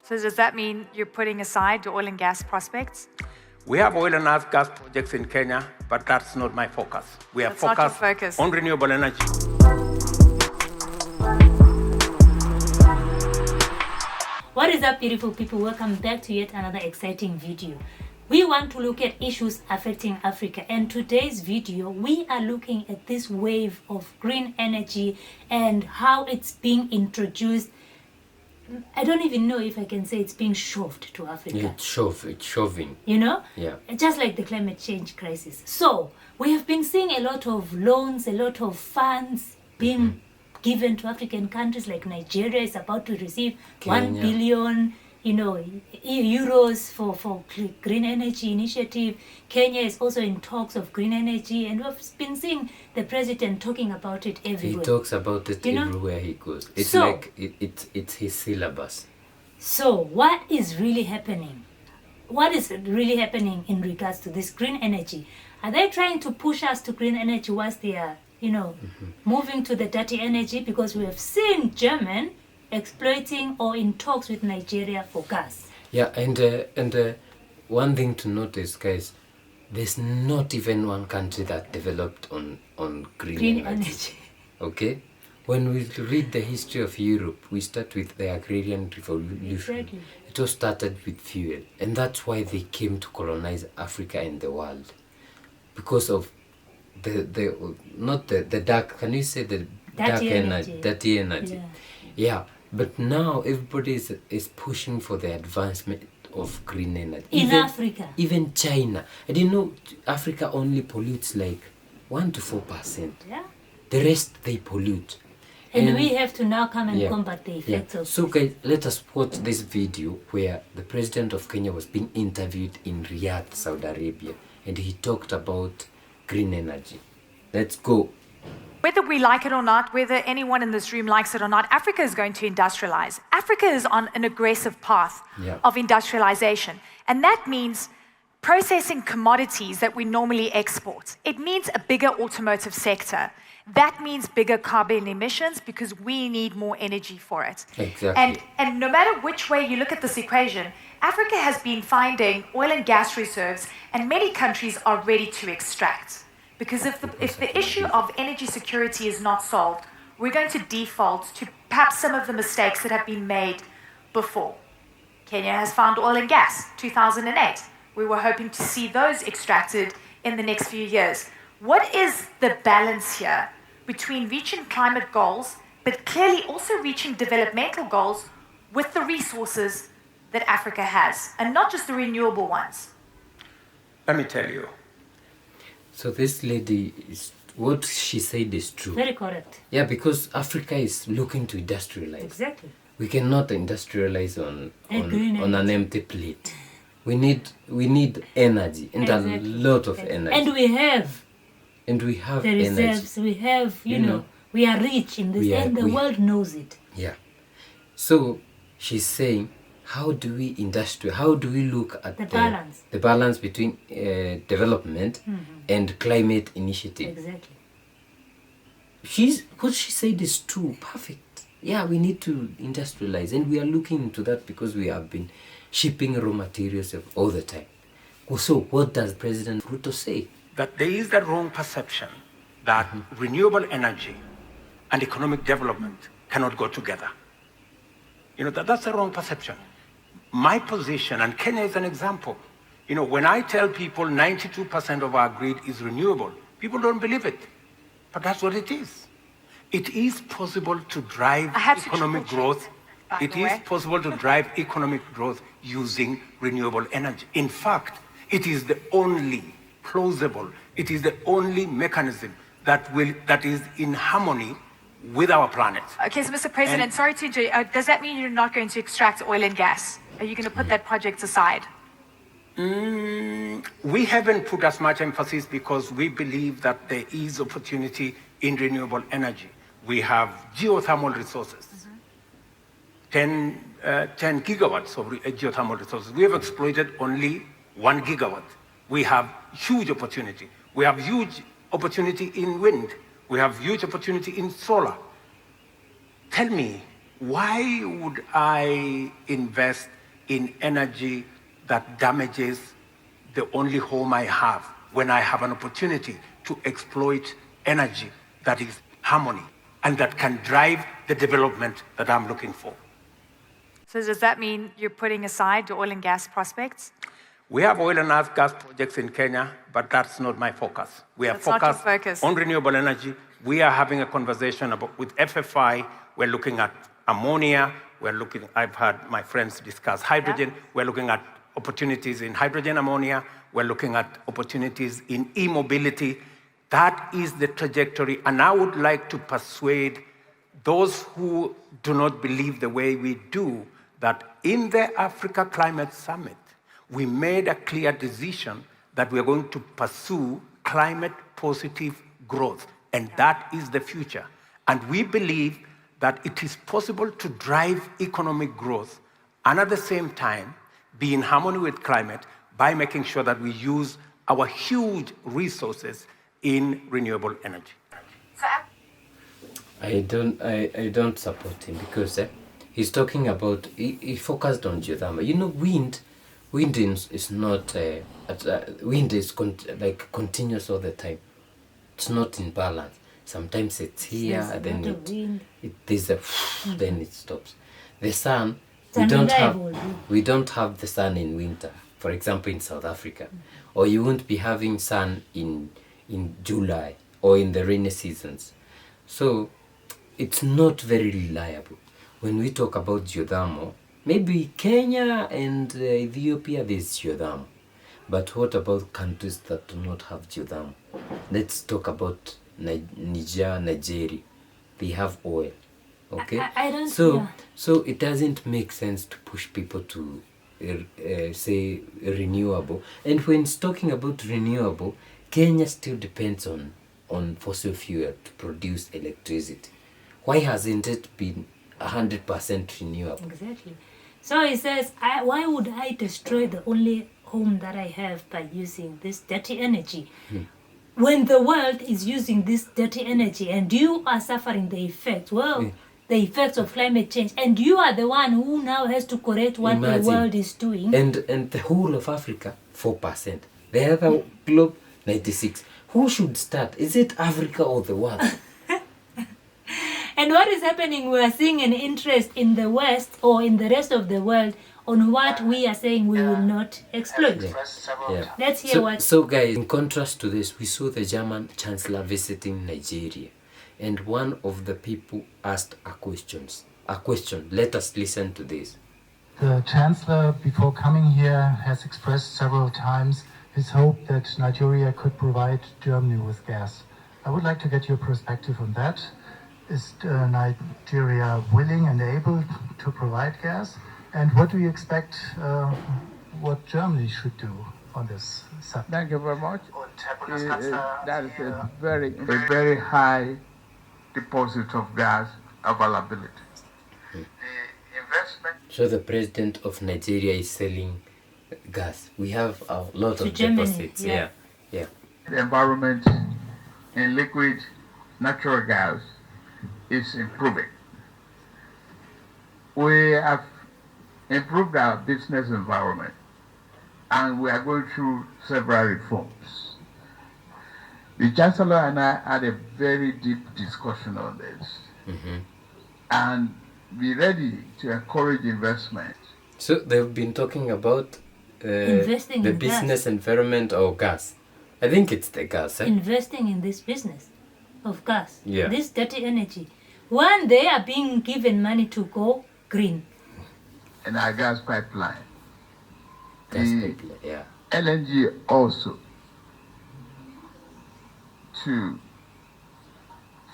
So does that mean you're putting aside the oil and gas prospects? We have oil and gas projects in Kenya, but that's not my focus. We are That's not your focused focus. on renewable energy. What is up, beautiful people? Welcome back to yet another exciting video. We want to look at issues affecting Africa, and today's video we are looking at this wave of green energy and how it's being introduced. I don't even know if I can say it's being shoved to Africa. It's shoving. You know? Yeah. Just like the climate change crisis. So, we have been seeing a lot of loans, a lot of funds being given to African countries, like Nigeria is about to receive Kenya. 1 billion, euros for green energy initiative. Kenya is also in talks of green energy, and we've been seeing the president talking about it everywhere. He talks about it everywhere he goes. It's So- like it's his syllabus. So, what is really happening? What is really happening in regards to this green energy? Are they trying to push us to green energy whilst they are, moving to the dirty energy? Because we have seen German exploiting or in talks with Nigeria for gas. Yeah, and one thing to notice, guys, there's not even one country that developed on green energy. Okay? When we read the history of Europe, we start with the agrarian revolution. Exactly. It all started with fuel, and that's why they came to colonize Africa and the world, because of the dark. Can you say the dark energy? Dirty energy. Yeah. But now everybody is pushing for the advancement of green energy. In Africa. Even China. I didn't know Africa only pollutes like 1 to 4%. Yeah. The rest they pollute. And we have to now come and combat the effects of So guys, let us watch this video where the president of Kenya was being interviewed in Riyadh, Saudi Arabia, and he talked about green energy. Let's go. Whether we like it or not, whether anyone in this room likes it or not, Africa is going to industrialize. Africa is on an aggressive path of industrialization. And that means processing commodities that we normally export. It means a bigger automotive sector. That means bigger carbon emissions because we need more energy for it. Exactly. And no matter which way you look at this equation, Africa has been finding oil and gas reserves, and many countries are ready to extract. Because if the issue of energy security is not solved, we're going to default to perhaps some of the mistakes that have been made before. Kenya has found oil and gas, 2008. We were hoping to see those extracted in the next few years. What is the balance here between reaching climate goals, but clearly also reaching developmental goals with the resources that Africa has, and not just the renewable ones? Let me tell you. So this lady, what she said is true. Very correct. Yeah, because Africa is looking to industrialize. Exactly. We cannot industrialize on green an empty plate. We need energy, and a lot of energy. And we have the the energy. reserves. We have, we are rich in this, and the world knows it. Yeah. So she's saying, how do we look at the balance between development and climate initiative? Exactly. What she said is true, perfect. Yeah, we need to industrialize, and we are looking into that because we have been shipping raw materials all the time. So what does President Ruto say? That there is that wrong perception that renewable energy and economic development cannot go together. That's a wrong perception. My position, and Kenya is an example, when I tell people 92% of our grid is renewable, people don't believe it. But that's what it is. It is possible to drive economic growth. It is possible to drive economic growth using renewable energy. In fact, it is the only plausible, it is the only mechanism that is in harmony with our planet. Okay, so Mr. President, sorry to interrupt. Does that mean you're not going to extract oil and gas? Are you going to put that project aside? We haven't put as much emphasis because we believe that there is opportunity in renewable energy. We have geothermal resources, 10 gigawatts of geothermal resources. We have exploited only 1 gigawatt. We have huge opportunity. We have huge opportunity in wind. We have huge opportunity in solar. Tell me, why would I invest in energy that damages the only home I have when I have an opportunity to exploit energy that is harmony and that can drive the development that I'm looking for. So does that mean you're putting aside the oil and gas prospects? We have oil and gas projects in Kenya, but that's not my focus. We are That's not your focused focus. on renewable energy. We are having a conversation with FFI. We're looking at ammonia. I've had my friends discuss hydrogen. Yeah. We're looking at opportunities in hydrogen ammonia. We're looking at opportunities in e-mobility. That is the trajectory. And I would like to persuade those who do not believe the way we do that in the Africa Climate Summit, we made a clear decision that we're going to pursue climate positive growth. And that is the future. And we believe that it is possible to drive economic growth and at the same time be in harmony with climate by making sure that we use our huge resources in renewable energy. I don't support him because he's talking about, he focused on geothermal. You know, wind is not, wind is continuous all the time. It's not in balance. Sometimes it's here, and then then it stops. The sun, we don't have the sun in winter. For example, in South Africa, or you won't be having sun in July or in the rainy seasons. So it's not very reliable. When we talk about geothermal, maybe Kenya and Ethiopia, there's geothermal. But what about countries that do not have geothermal? Let's talk about Nigeria. They have oil. Okay? So it doesn't make sense to push people to say renewable. And when it's talking about renewable, Kenya still depends on fossil fuel to produce electricity. Why hasn't it been 100% renewable? Exactly. So he says, why would I destroy the only home that I have by using this dirty energy? When the world is using this dirty energy and you are suffering the effects, the effects of climate change, and you are the one who now has to correct what the world is doing. And the whole of Africa, 4%. The other globe, 96%. Who should start? Is it Africa or the world? And what is happening, we are seeing an interest in the West or in the rest of the world on what we are saying we will not exploit. Yeah. Let's hear what... So guys, in contrast to this, we saw the German Chancellor visiting Nigeria. And one of the people asked a question. Let us listen to this. The Chancellor, before coming here, has expressed several times his hope that Nigeria could provide Germany with gas. I would like to get your perspective on that. Is Nigeria willing and able to provide gas? And what do you expect what Germany should do on this subject? Thank you very much. That is a very high deposit of gas availability. The investment. So the president of Nigeria is selling gas. We have a lot of Germany, deposits. Yeah. The environment in liquid natural gas is improving. We have improved our business environment and we are going through several reforms. The Chancellor and I had a very deep discussion on this and be ready to encourage investment. So they've been talking about investing the in business gas. environment or gas. I think it's the gas. Investing in this business of gas, this dirty energy. One, they are being given money to go green. And our gas pipeline. Yeah. LNG also to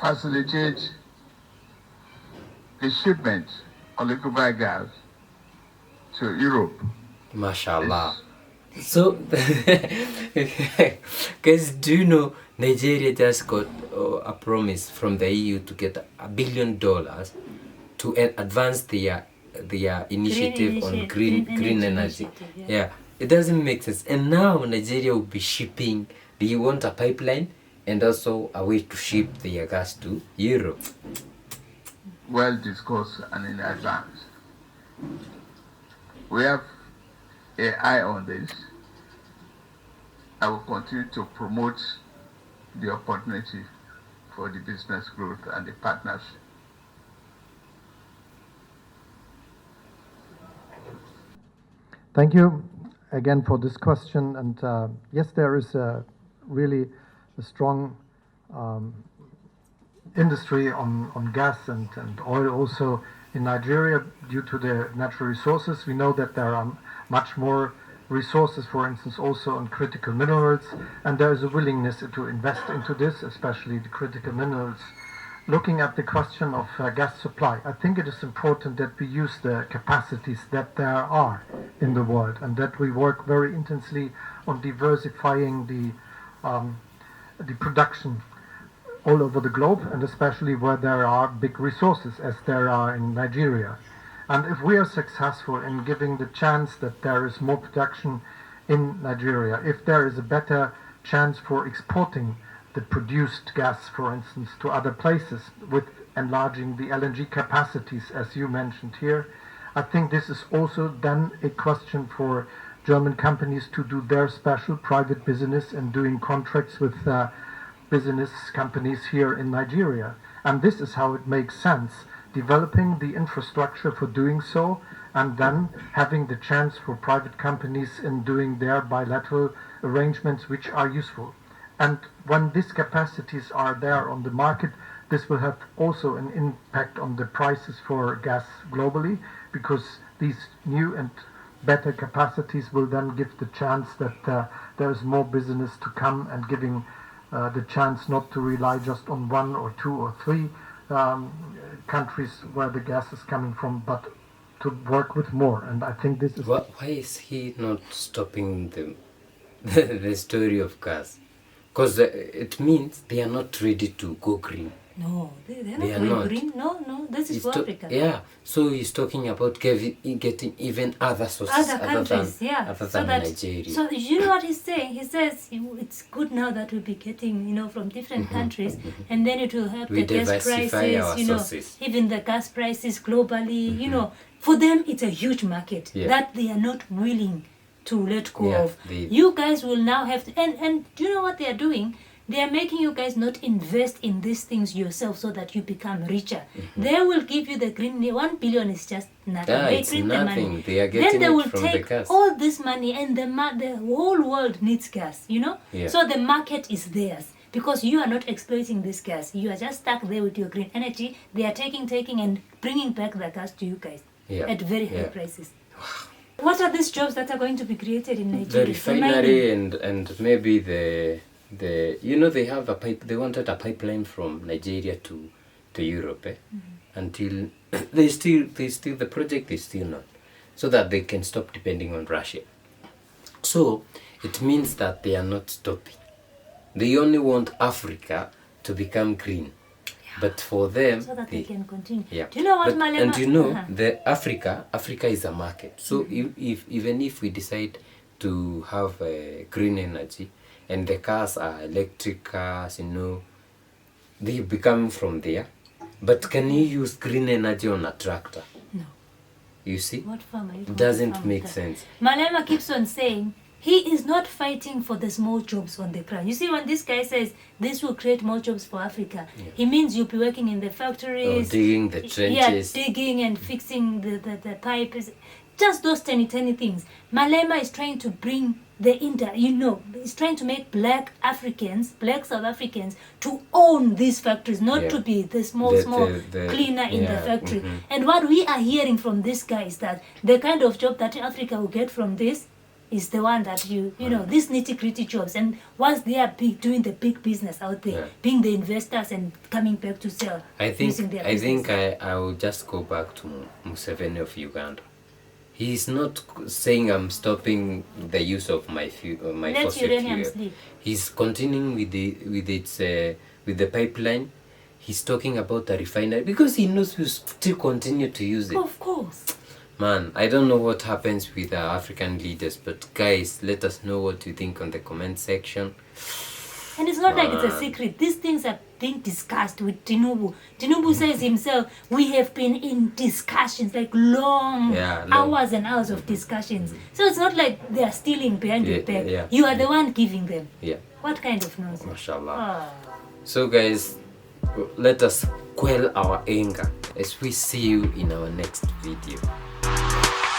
facilitate the shipment of liquefied gas to Europe. Mashallah. So, guys, do you know Nigeria just got a promise from the EU to get $1 billion to advance their initiative on green energy. Yeah, it doesn't make sense. And now Nigeria will be shipping. Do you want a pipeline and also a way to ship their gas to Europe? Well discussed and in advance. we have an eye on this. I will continue to promote the opportunity for the business growth and the partnership. Thank you again for this question. And yes, there is really a strong industry on gas and oil also in Nigeria due to the natural resources. We know that there are much more resources, for instance, also on critical minerals, and there is a willingness to invest into this, especially the critical minerals. Looking at the question of gas supply, I think it is important that we use the capacities that there are in the world and that we work very intensely on diversifying the production all over the globe, and especially where there are big resources, as there are in Nigeria. And if we are successful in giving the chance that there is more production in Nigeria, if there is a better chance for exporting the produced gas, for instance, to other places with enlarging the LNG capacities, as you mentioned here, I think this is also then a question for German companies to do their special private business and doing contracts with business companies here in Nigeria. And this is how it makes sense, developing the infrastructure for doing so, and then having the chance for private companies in doing their bilateral arrangements which are useful. And when these capacities are there on the market, this will have also an impact on the prices for gas globally, because these new and better capacities will then give the chance that there is more business to come, and giving the chance not to rely just on one or two or three countries where the gas is coming from, but to work with more. And I think this is... Why is he not stopping the story of gas? Because it means they are not ready to go green. No, they're not going green. No, this is for Africa. Yeah, so he's talking about getting even other sources, other countries, other than Nigeria. So you know what he's saying? He says it's good now that we'll be getting, from different countries, and then it will help the gas prices, sources. Even the gas prices globally, For them, it's a huge market that they are not willing to let go of. You guys will now have to, and do you know what they are doing? They are making you guys not invest in these things yourself so that you become richer. They will give you the green. 1 billion is just nothing. Yeah, they it's print nothing. the money. They are getting then they will it from take the gas. all this money, and the whole world needs gas, Yeah. So the market is theirs. Because you are not exploiting this gas. You are just stuck there with your green energy. They are taking and bringing back the gas to you guys at very high prices. What are these jobs that are going to be created in Nigeria? The refinery and maybe the they have a pipe. They wanted a pipeline from Nigeria to Europe, until the project is still not, so that they can stop depending on Russia. So it means that they are not stopping. They only want Africa to become green. But for them, so that they can continue. Yeah. Do you know what, Malema? And the Africa is a market. So even if we decide to have green energy, and the cars are electric cars, they become from there. But can you use green energy on a tractor? No. You see? What farm are you Doesn't make sense. Malema keeps on saying he is not fighting for the small jobs on the ground. You see, when this guy says this will create more jobs for Africa, he means you'll be working in the factories, digging the trenches, digging and fixing the pipes, just those tiny things. Malema is trying to bring he's trying to make black South Africans, to own these factories, not to be the small cleaner in the factory. And what we are hearing from this guy is that the kind of job that Africa will get from this is the one that these nitty-gritty jobs, and once they are doing the big business out there, being the investors and coming back to sell. I think I will just go back to Museveni of Uganda. He's not saying I'm stopping the use of my fossil fuel. He's continuing with the pipeline. He's talking about the refinery because he knows we'll still continue to use it. Of course. Man, I don't know what happens with our African leaders, but guys, let us know what you think on the comment section. And it's not like it's a secret. These things are being discussed with Tinubu. Tinubu says himself, we have been in discussions, like long hours and hours of discussions. So it's not like they are stealing behind your back. You are the one giving them. Yeah. What kind of nonsense? Mashallah. So guys, let us quell our anger as we see you in our next video.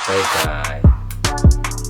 Bye bye.